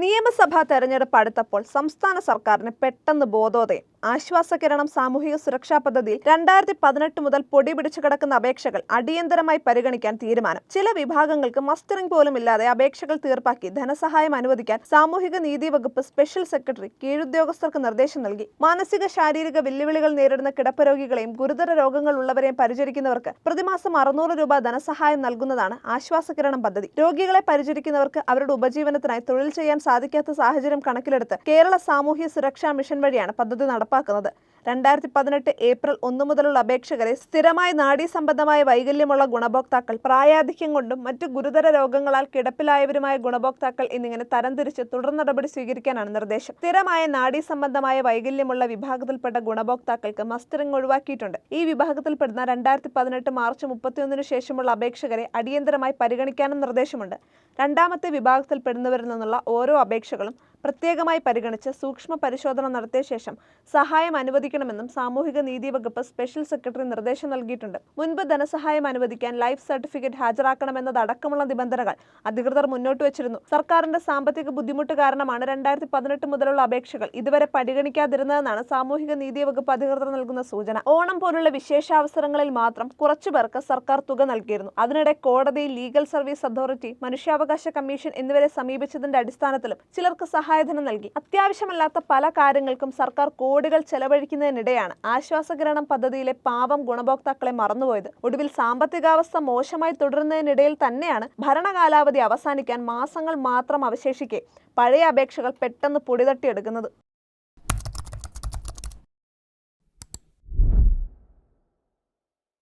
നിയമസഭാ തെരഞ്ഞെടുപ്പ് അടുത്തപ്പോൾ സംസ്ഥാന സർക്കാരിന് പെട്ടെന്ന് ബോധോദയം. ആശ്വാസകിരണം സാമൂഹിക സുരക്ഷാ പദ്ധതിയിൽ 2018 മുതൽ പൊടി പിടിച്ചു കിടക്കുന്ന അപേക്ഷകൾ അടിയന്തരമായി പരിഗണിക്കാൻ തീരുമാനം. ചില വിഭാഗങ്ങൾക്ക് മസ്റ്ററിംഗ് പോലും ഇല്ലാതെ അപേക്ഷകൾ തീർപ്പാക്കി ധനസഹായം അനുവദിക്കാൻ സാമൂഹിക നീതി വകുപ്പ് സ്പെഷ്യൽ സെക്രട്ടറി കീഴുദ്യോഗസ്ഥർക്ക് നിർദ്ദേശം നൽകി. മാനസിക ശാരീരിക വെല്ലുവിളികൾ നേരിടുന്ന കിടപ്പ് രോഗികളെയും ഗുരുതര രോഗങ്ങൾ ഉള്ളവരെയും പരിചരിക്കുന്നവർക്ക് പ്രതിമാസം 600 രൂപ ധനസഹായം നൽകുന്നതാണ് ആശ്വാസകിരണം പദ്ധതി. രോഗികളെ പരിചരിക്കുന്നവർക്ക് അവരുടെ ഉപജീവനത്തിനായി തൊഴിൽ ചെയ്യാൻ സാധിക്കാത്ത സാഹചര്യം കണക്കിലെടുത്ത് കേരള സാമൂഹ്യ സുരക്ഷാ മിഷൻ വഴിയാണ് പദ്ധതി നടപ്പാക്കുന്നത്. 2018 ഏപ്രിൽ 1 മുതലുള്ള അപേക്ഷകരെ സ്ഥിരമായി നാഡീ സംബന്ധമായ വൈകല്യമുള്ള ഗുണഭോക്താക്കൾ, പ്രായാധിക്യം കൊണ്ടും മറ്റു ഗുരുതര രോഗങ്ങളാൽ കിടപ്പിലായവരുമായ ഗുണഭോക്താക്കൾ എന്നിങ്ങനെ തരംതിരിച്ച് തുടർ നടപടി സ്വീകരിക്കാനാണ് നിർദ്ദേശം. സ്ഥിരമായ നാഡീ സംബന്ധമായ വൈകല്യമുള്ള വിഭാഗത്തിൽപ്പെട്ട ഗുണഭോക്താക്കൾക്ക് മസ്റ്ററിംഗ് ഒഴിവാക്കിയിട്ടുണ്ട്. ഈ വിഭാഗത്തിൽപ്പെടുന്ന 2018 മാർച്ച് 31 ശേഷമുള്ള അപേക്ഷകരെ അടിയന്തരമായി പരിഗണിക്കാനും നിർദ്ദേശമുണ്ട്. രണ്ടാമത്തെ വിഭാഗത്തിൽപ്പെടുന്നവരിൽ നിന്നുള്ള ഓരോ അപേക്ഷകളും പ്രത്യേകമായി പരിഗണിച്ച് സൂക്ഷ്മ പരിശോധന നടത്തിയ ശേഷം സഹായം അനുവദിക്കണമെന്നും സാമൂഹിക നീതി വകുപ്പ് സ്പെഷ്യൽ സെക്രട്ടറി നിർദ്ദേശം നൽകിയിട്ടുണ്ട്. മുൻപ് ധനസഹായം അനുവദിക്കാൻ ലൈഫ് സർട്ടിഫിക്കറ്റ് ഹാജരാക്കണമെന്നതടക്കമുള്ള നിബന്ധനകൾ അധികൃതർ മുന്നോട്ട് വെച്ചിരുന്നു. സർക്കാരിന്റെ സാമ്പത്തിക ബുദ്ധിമുട്ട് കാരണമാണ് 2018 മുതലുള്ള അപേക്ഷകൾ ഇതുവരെ പരിഗണിക്കാതിരുന്നതെന്നാണ് സാമൂഹിക നീതി വകുപ്പ് അധികൃതർ നൽകുന്ന സൂചന. ഓണം പോലുള്ള വിശേഷാവസരങ്ങളിൽ മാത്രം കുറച്ചുപേർക്ക് സർക്കാർ തുക നൽകിയിരുന്നു. അതിനിടെ കോടതി, ലീഗൽ സർവീസ് അതോറിറ്റി, മനുഷ്യാവകാശ കമ്മീഷൻ എന്നിവരെ സമീപിച്ചതിന്റെ അടിസ്ഥാനത്തിലും ചിലർക്ക് സഹായധനം നൽകി. അത്യാവശ്യമല്ലാത്ത പല കാര്യങ്ങൾക്കും സർക്കാർ കോടികൾ ചെലവഴിക്കുന്നതിനിടെയാണ് ആശ്വാസകിരണം പദ്ധതിയിലെ പാവം ഗുണഭോക്താക്കളെ മറന്നുപോയത്. ഒടുവിൽ സാമ്പത്തികാവസ്ഥ മോശമായി തുടരുന്നതിനിടയിൽ തന്നെയാണ് ഭരണകാലാവധി അവസാനിക്കാൻ മാസങ്ങൾ മാത്രം അവശേഷിക്കെ പഴയ അപേക്ഷകൾ പെട്ടെന്ന് പൊടിതട്ടിയെടുക്കുന്നത്.